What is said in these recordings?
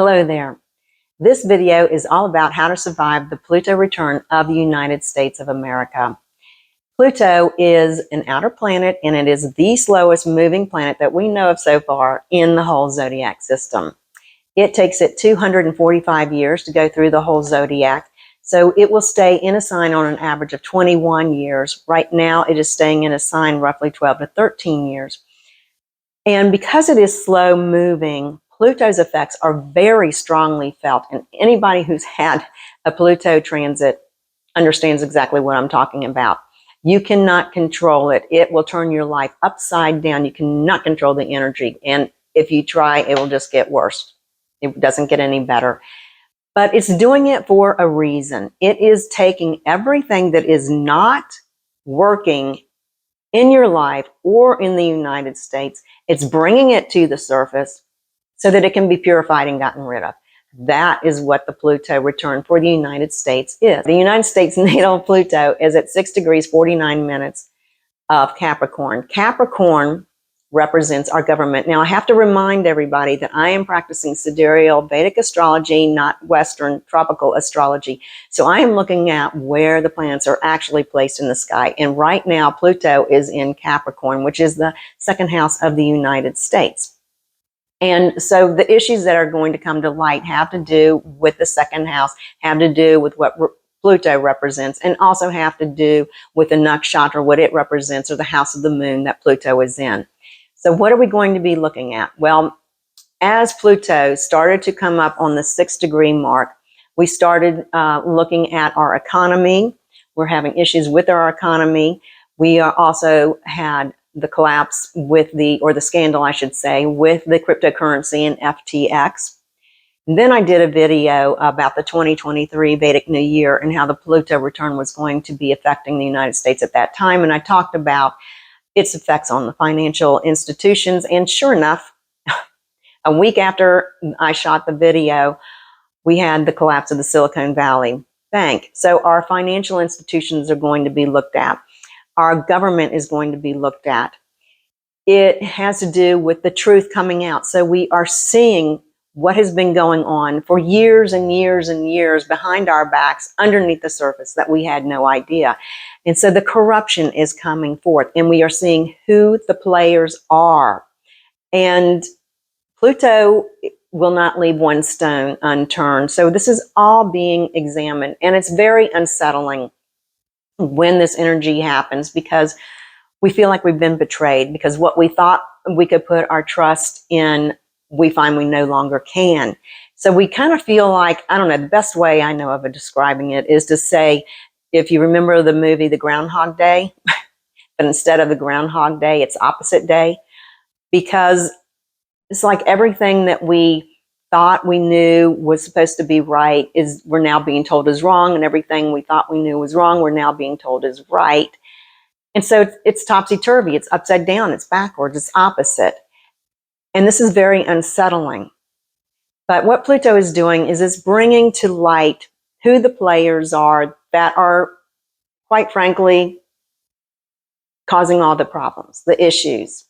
Hello there. This video is all about how to survive the Pluto return of the United States of America. Pluto is an outer planet, and it is the slowest moving planet that we know of so far in the whole zodiac system. It takes it 245 years to go through the whole zodiac, so it will stay in a sign on an average of 21 years. Right now, it is staying in a sign roughly 12 to 13 years. And because it is slow moving, Pluto's effects are very strongly felt, and anybody who's had a Pluto transit understands exactly what I'm talking about. You cannot control it. It will turn your life upside down. You cannot control the energy, and if you try, it will just get worse. It doesn't get any better. But it's doing it for a reason. It is taking everything that is not working in your life or in the United States. It's bringing it to the surface so that it can be purified and gotten rid of. That is what the Pluto return for the United States is. The United States natal Pluto is at 6 degrees 49 minutes of Capricorn. Capricorn represents our government. Now, I have to remind everybody that I am practicing sidereal Vedic astrology, not Western tropical astrology. So I am looking at where the planets are actually placed in the sky. And right now, Pluto is in Capricorn, which is the second house of the United States. And so the issues that are going to come to light have to do with the second house, have to do with what Pluto represents, and also have to do with the nakshatra, what it represents, or the house of the moon that Pluto is in. So what are we going to be looking at? Well, as Pluto started to come up on the 6 degree mark, we started looking at our economy. We're having issues with our economy. We also had the collapse with or the scandal, I should say, with the cryptocurrency and FTX. And then I did a video about the 2023 Vedic New Year and how the Pluto return was going to be affecting the United States at that time. And I talked about its effects on the financial institutions. And sure enough, a week after I shot the video, we had the collapse of the Silicon Valley Bank. So our financial institutions are going to be looked at. Our government is going to be looked at. It has to do with the truth coming out. So we are seeing what has been going on for years and years and years behind our backs, underneath the surface, that we had no idea. And so the corruption is coming forth, and we are seeing who the players are. And Pluto will not leave one stone unturned. So this is all being examined, and it's very unsettling when this energy happens, because we feel like we've been betrayed, because what we thought we could put our trust in, we find we no longer can. So we kind of feel like, I don't know, the best way I know of describing it is to say, if you remember the movie The Groundhog Day, but instead of the Groundhog Day, it's opposite day, because it's like everything that we thought we knew was supposed to be right we're now being told is wrong, and everything we thought we knew was wrong, we're now being told is right. And so it's topsy-turvy, it's upside down, it's backwards, it's opposite. And this is very unsettling. But what Pluto is doing is it's bringing to light who the players are that are, quite frankly, causing all the problems, the issues.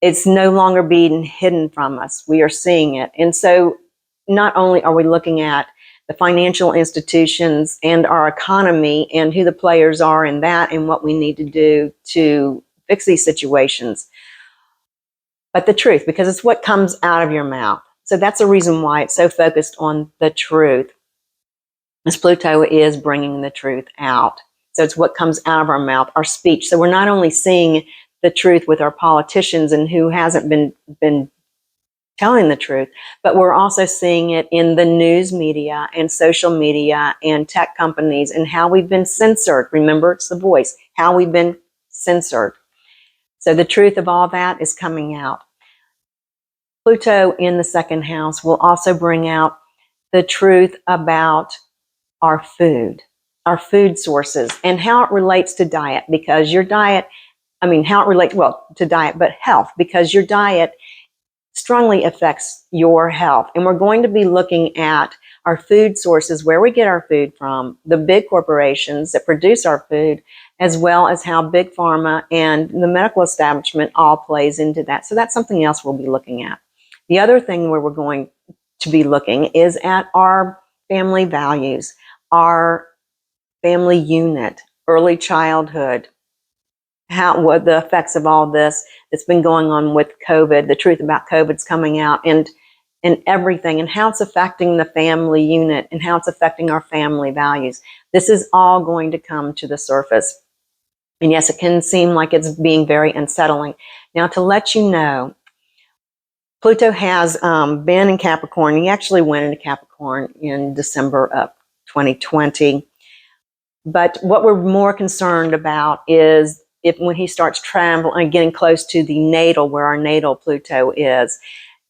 It's no longer being hidden from us. We are seeing it. And so not only are we looking at the financial institutions and our economy and who the players are in that and what we need to do to fix these situations, but the truth, because it's what comes out of your mouth. So that's the reason why it's so focused on the truth, as Pluto is bringing the truth out. So it's what comes out of our mouth, our speech. So we're not only seeing the truth with our politicians and who hasn't been telling the truth, but we're also seeing it in the news media and social media and tech companies and how we've been censored. Remember, it's the voice, how we've been censored. So the truth of all that is coming out. Pluto in the second house will also bring out the truth about our food sources, and how it relates to diet, because your diet, how it relates, to diet, but health, because your diet strongly affects your health. And we're going to be looking at our food sources, where we get our food from, the big corporations that produce our food, as well as how big pharma and the medical establishment all plays into that. So that's something else we'll be looking at. The other thing where we're going to be looking is at our family values, our family unit, early childhood, what the effects of all this that's been going on with COVID, the truth about COVID's coming out, and everything, and how it's affecting the family unit and how it's affecting our family values. This is all going to come to the surface. And yes, it can seem like it's being very unsettling. Now, to let you know, Pluto has been in Capricorn. He actually went into Capricorn in December of 2020. But what we're more concerned about is if when he starts traveling, getting close to the natal, where our natal Pluto is.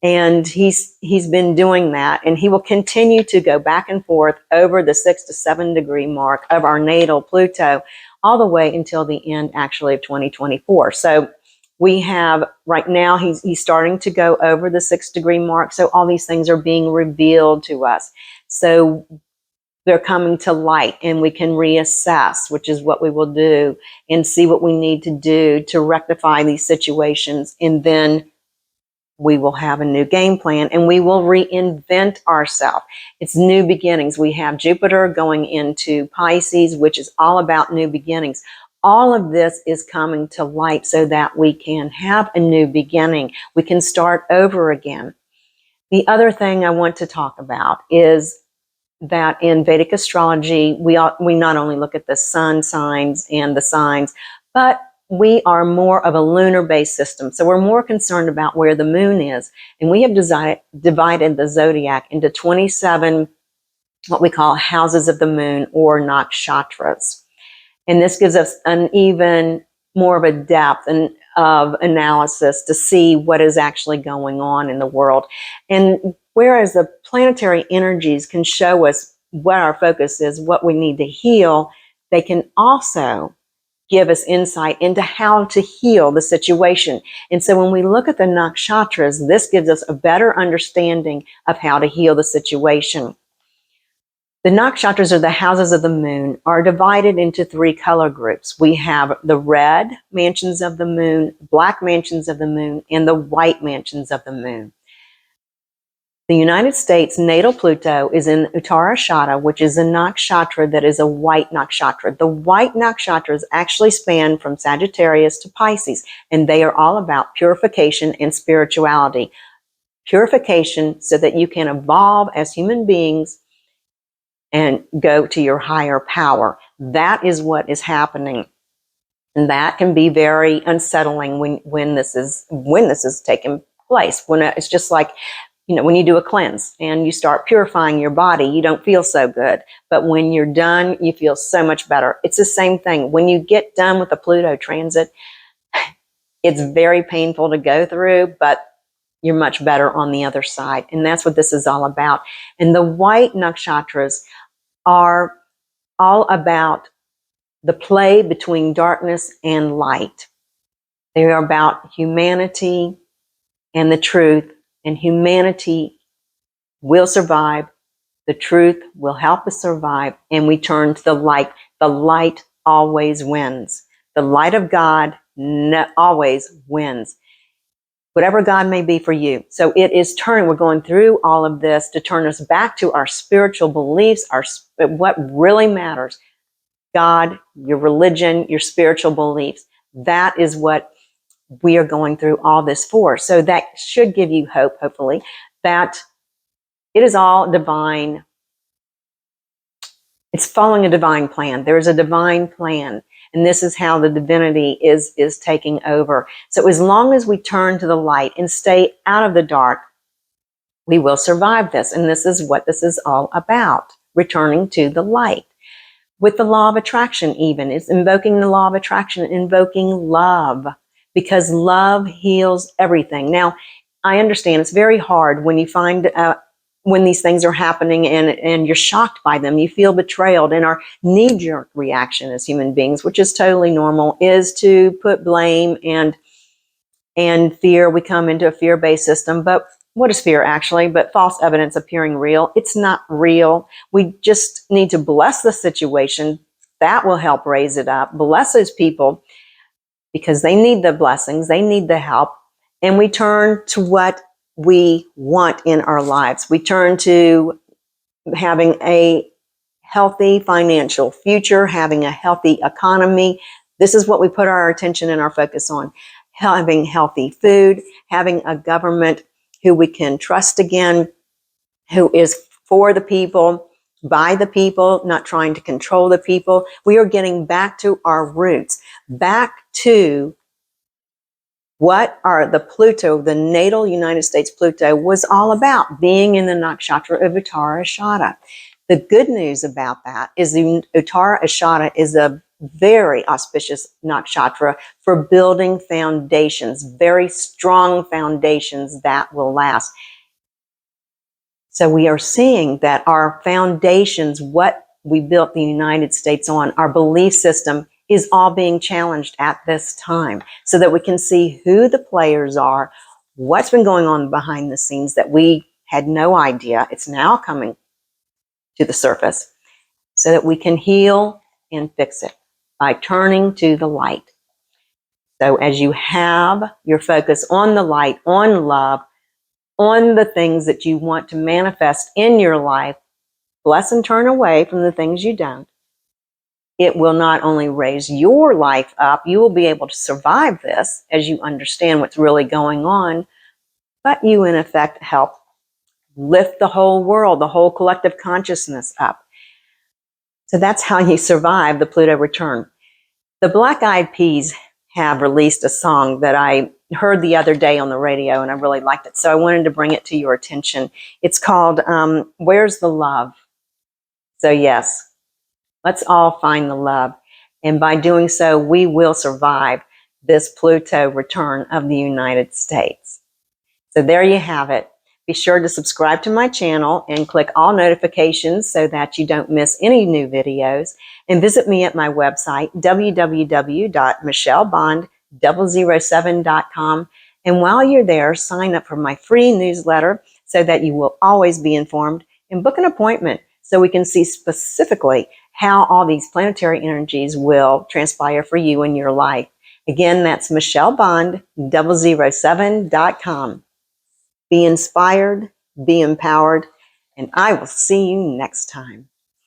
And he's been doing that, and he will continue to go back and forth over the 6 to 7 degree mark of our natal Pluto all the way until the end actually of 2024. So we have right now, he's starting to go over the 6 degree mark. So all these things are being revealed to us. So they're coming to light, and we can reassess, which is what we will do, and see what we need to do to rectify these situations. And then we will have a new game plan, and we will reinvent ourselves. It's new beginnings. We have Jupiter going into Pisces, which is all about new beginnings. All of this is coming to light so that we can have a new beginning. We can start over again. The other thing I want to talk about is that in Vedic astrology, we not only look at the sun signs and the signs, but we are more of a lunar-based system. So we're more concerned about where the moon is. And we have divided the zodiac into 27, what we call houses of the moon, or nakshatras. And this gives us an even more of a depth and of analysis to see what is actually going on in the world. And whereas the planetary energies can show us what our focus is, what we need to heal, they can also give us insight into how to heal the situation. And so when we look at the nakshatras, this gives us a better understanding of how to heal the situation. The nakshatras, or the houses of the moon, are divided into 3 color groups. We have the red mansions of the moon, black mansions of the moon, and the white mansions of the moon. The United States natal Pluto is in Uttarashada, which is a nakshatra that is a white nakshatra. The white nakshatras actually span from Sagittarius to Pisces, and they are all about purification and spirituality. Purification so that you can evolve as human beings and go to your higher power. That is what is happening. And that can be very unsettling when this is taking place. When it's just like, when you do a cleanse and you start purifying your body, you don't feel so good. But when you're done, you feel so much better. It's the same thing. When you get done with the Pluto transit, it's very painful to go through, but you're much better on the other side. And that's what this is all about. And the white nakshatras are all about the play between darkness and light. They are about humanity and the truth, and humanity will survive. The truth will help us survive, and we turn to the light. The light always wins. The light of God always wins. Whatever God may be for you. So it is we're going through all of this to turn us back to our spiritual beliefs, what really matters. God, your religion, your spiritual beliefs. That is what we are going through all this for. So that should give you hope, hopefully, that it is all divine. It's following a divine plan. There is a divine plan. And this is how the divinity is taking over. So as long as we turn to the light and stay out of the dark, we will survive this. And this is what this is all about, returning to the light. With the law of attraction even, it's invoking the law of attraction, invoking love, because love heals everything. Now, I understand it's very hard when you find when these things are happening and you're shocked by them, you feel betrayed, and our knee-jerk reaction as human beings, which is totally normal, is to put blame and fear. We come into a fear-based system, but what is fear actually? But false evidence appearing real. It's not real. We just need to bless the situation. That will help raise it up. Bless those people because they need the blessings. They need the help. And we turn to what we want in our lives. We turn to having a healthy financial future, having a healthy economy. This is what we put our attention and our focus on. Having healthy food, having a government who we can trust again, who is for the people, by the people, not trying to control the people. We are getting back to our roots, back to what are the Pluto, the natal United States Pluto, was all about, being in the nakshatra of Uttara Ashada. The good news about that is the Uttara Ashada is a very auspicious nakshatra for building foundations, very strong foundations that will last. So we are seeing that our foundations, what we built the United States on, our belief system, is all being challenged at this time, so that we can see who the players are, what's been going on behind the scenes that we had no idea. It's now coming to the surface, so that we can heal and fix it by turning to the light. So as you have your focus on the light, on love, on the things that you want to manifest in your life, bless and turn away from the things you don't. It will not only raise your life up, you will be able to survive this as you understand what's really going on, but you in effect help lift the whole world, the whole collective consciousness up. So that's how you survive the Pluto return. The Black Eyed Peas have released a song that I heard the other day on the radio, and I really liked it. So I wanted to bring it to your attention. It's called Where's the Love? So yes, let's all find the love. And by doing so, we will survive this Pluto return of the United States. So there you have it. Be sure to subscribe to my channel and click all notifications so that you don't miss any new videos. And visit me at my website, www.michellebond007.com. And while you're there, sign up for my free newsletter so that you will always be informed, and book an appointment so we can see specifically how all these planetary energies will transpire for you in your life. Again, that's michellebond007.com. Be inspired, be empowered, and I will see you next time.